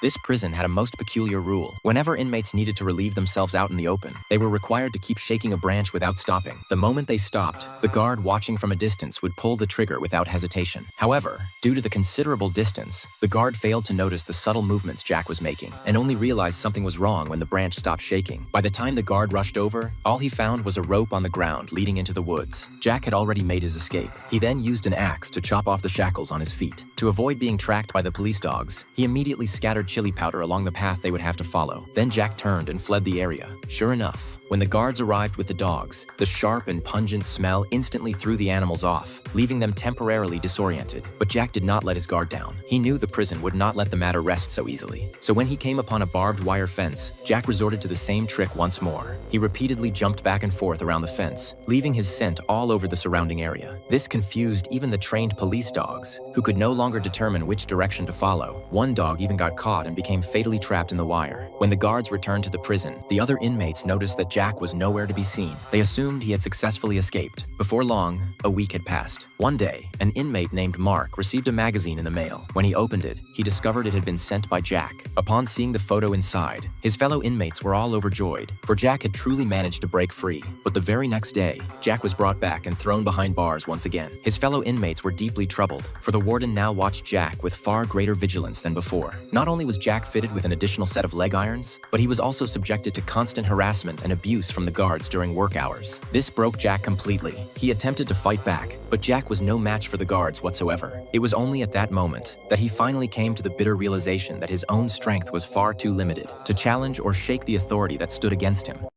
This prison had a most peculiar rule. Whenever inmates needed to relieve themselves out in the open, they were required to keep shaking a branch without stopping. The moment they stopped, the guard watching from a distance would pull the trigger without hesitation. However, due to the considerable distance, the guard failed to notice the subtle movements Jack was making, and only realized something was wrong when the branch stopped shaking. By the time the guard rushed over, all he found was a rope on the ground leading into the woods. Jack had already made his escape. He then used an axe to chop off the shackles on his feet. To avoid being tracked by the police dogs, he immediately scattered chili powder along the path they would have to follow. Then Jack turned and fled the area. Sure enough, when the guards arrived with the dogs, the sharp and pungent smell instantly threw the animals off, leaving them temporarily disoriented. But Jack did not let his guard down. He knew the prison would not let the matter rest so easily. So when he came upon a barbed wire fence, Jack resorted to the same trick once more. He repeatedly jumped back and forth around the fence, leaving his scent all over the surrounding area. This confused even the trained police dogs, who could no longer determine which direction to follow. One dog even got caught and became fatally trapped in the wire. When the guards returned to the prison, the other inmates noticed that Jack was nowhere to be seen. They assumed he had successfully escaped. Before long, a week had passed. One day, an inmate named Mark received a magazine in the mail. When he opened it, he discovered it had been sent by Jack. Upon seeing the photo inside, his fellow inmates were all overjoyed, for Jack had truly managed to break free. But the very next day, Jack was brought back and thrown behind bars once again. His fellow inmates were deeply troubled, for the warden now watched Jack with far greater vigilance than before. Not only was Jack fitted with an additional set of leg irons, but he was also subjected to constant harassment and abuse from the guards during work hours. This broke Jack completely. He attempted to fight back, but Jack was no match for the guards whatsoever. It was only at that moment that he finally came to the bitter realization that his own strength was far too limited to challenge or shake the authority that stood against him.